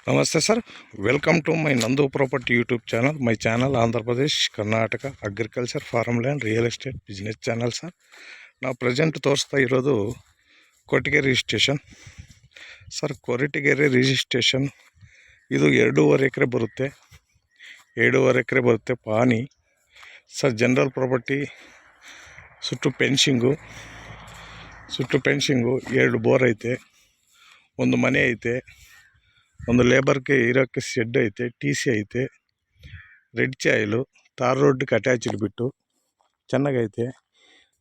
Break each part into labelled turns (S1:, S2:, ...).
S1: ನಮಸ್ತೆ sir, welcome to my ನಂದು property YouTube channel. My channel Andhra Pradesh Karnataka agriculture farm land real estate business channel sir. ನಾವು present ತೋರಿಸ್ತಾ ಇರೋದು Koratagere registration sir. Koratagere registration ಇದು 2.5 ಎಕರೆ ಬರುತ್ತೆ. 2.5 ಎಕರೆ ಬರುತ್ತೆ ಪಾನಿ ಸರ್. ಜನರಲ್ ಪ್ರಾಪರ್ಟಿ, ಸುಟ್ಟು ಫೆನ್ಸಿಂಗು, 2 ಬೋರ್ ಐತೆ, ಒಂದು ಮನೆ ಐತೆ, ಒಂದು ಲೇಬರ್ಗೆ ಇರೋಕ್ಕೆ ಶೆಡ್ ಐತೆ, TC ಐತೆ, ರೆಡ್ ಚಾಯಿಲು, ತಾರ್ ರೋಡ್ಗೆ ಅಟ್ಯಾಚ್ಡ್ ಬಿಟ್ಟು ಚೆನ್ನಾಗೈತೆ.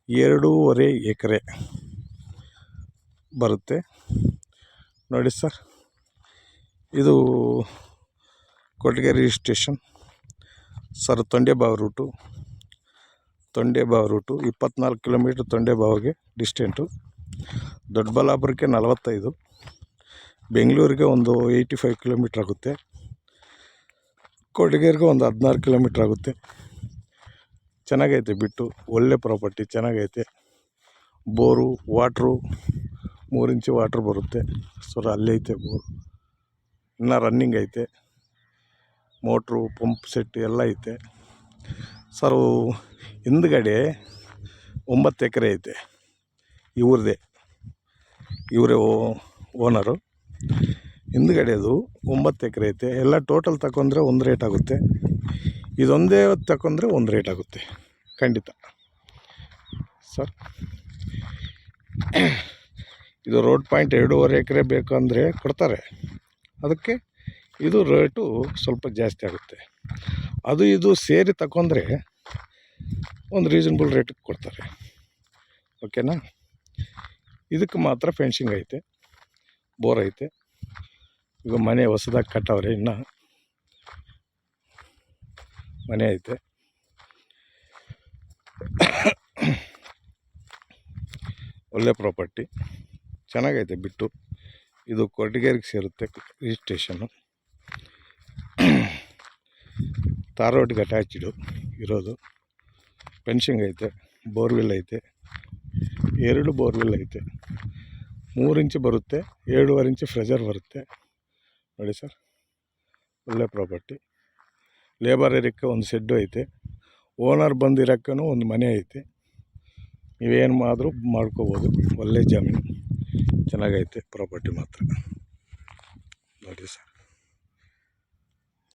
S1: 2.5 ಎಕರೆ ಬರುತ್ತೆ ನೋಡಿ ಸರ್. ಇದು Koratagere registration sir. Tondebavi route 24 kilometre ತೊಂಡೆಬಾವಿಗೆ ಡಿಸ್ಟೆಂಟು. ದೊಡ್ಡಬಳ್ಳಾಪುರಕ್ಕೆ 45, ಬೆಂಗಳೂರಿಗೆ ಒಂದು 85 ಕಿಲೋಮೀಟ್ರ್ ಆಗುತ್ತೆ, ಕೊರಟಗೆರೆಗೆ ಒಂದು 16 ಕಿಲೋಮೀಟ್ರ್ ಆಗುತ್ತೆ. ಚೆನ್ನಾಗೈತೆ ಬಿಟ್ಟು, ಒಳ್ಳೆ ಪ್ರಾಪರ್ಟಿ, ಚೆನ್ನಾಗೈತೆ. ಬೋರು, ವಾಟ್ರು 3 ಇಂಚು ವಾಟ್ರ್ ಬರುತ್ತೆ ಸರ್. ಅಲ್ಲೇ ಐತೆ ಬೋರು, ಇನ್ನೂ ರನ್ನಿಂಗ್ ಐತೆ. ಮೋಟ್ರು, ಪಂಪ್ ಸೆಟ್ ಎಲ್ಲ ಐತೆ ಸರ್. ಹಿಂದ್ಗಡೆ 9 ಎಕರೆ ಐತೆ, ಇವರೇ ಓನರು. ಹಿಂದ್ಗಡೆ ಅದು 9 ಎಕರೆ ಐತೆ. ಎಲ್ಲ ಟೋಟಲ್ ತಗೊಂಡ್ರೆ ಒಂದು ರೇಟ್ ಆಗುತ್ತೆ, ಇದೊಂದೇ ತಗೊಂಡ್ರೆ ಒಂದು ರೇಟ್ ಆಗುತ್ತೆ ಖಂಡಿತ ಸರ್. ಇದು ರೋಡ್ ಪಾಯಿಂಟ್ 2.5 ಎಕರೆ ಬೇಕಂದರೆ ಕೊಡ್ತಾರೆ, ಅದಕ್ಕೆ ಇದು ರೇಟು ಸ್ವಲ್ಪ ಜಾಸ್ತಿ ಆಗುತ್ತೆ. ಅದು ಇದು ಸೇರಿ ತಗೊಂಡ್ರೆ ಒಂದು ರೀಸನ್ಬಲ್ ರೇಟಿಗೆ ಕೊಡ್ತಾರೆ, ಓಕೆನಾ. ಇದಕ್ಕೆ ಮಾತ್ರ ಫೆನ್ಸಿಂಗ್ ಐತೆ, ಬೋರ್ ಐತೆ. ಈಗ ಮನೆ ಹೊಸದಾಗಿ ಕಟ್ಟವ್ರೆ, ಇನ್ನು ಮನೆ ಐತೆ. ಒಳ್ಳೆ ಪ್ರಾಪರ್ಟಿ, ಚೆನ್ನಾಗೈತೆ ಬಿಟ್ಟು. ಇದು ಕೊರಟಗೆರೆಗೆ ಸೇರುತ್ತೆ ರಿಜಿಸ್ಟ್ರೇಷನ್ನು. ತಾರ್ ರೋಡ್ಗೆ ಅಟ್ಯಾಚ್ಡು ಇರೋದು. ಫೆನ್ಸಿಂಗ್ ಐತೆ, ಬೋರ್ವೆಲ್ ಐತೆ, 2 ಬೋರ್ವೆಲ್ ಐತೆ. 3 ಇಂಚು ಬರುತ್ತೆ, 7.5 ಇಂಚು ಫ್ರೆಜರ್ ಬರುತ್ತೆ ನೋಡಿ ಸರ್. ಒಳ್ಳೆ ಪ್ರಾಪರ್ಟಿ. ಲೇಬರ್ ಏರಿಯಕ್ಕೆ ಒಂದು ಶೆಡ್ಡು ಐತೆ, ಓನರ್ ಬಂದಿರೋಕ್ಕೂ ಒಂದು ಮನೆ ಐತೆ. ನೀವೇನು ಆದರೂ ಮಾಡ್ಕೋಬೋದು, ಒಳ್ಳೆ ಜಮೀನು, ಚೆನ್ನಾಗೈತೆ ಪ್ರಾಪರ್ಟಿ ಮಾತ್ರ ನೋಡಿ ಸರ್.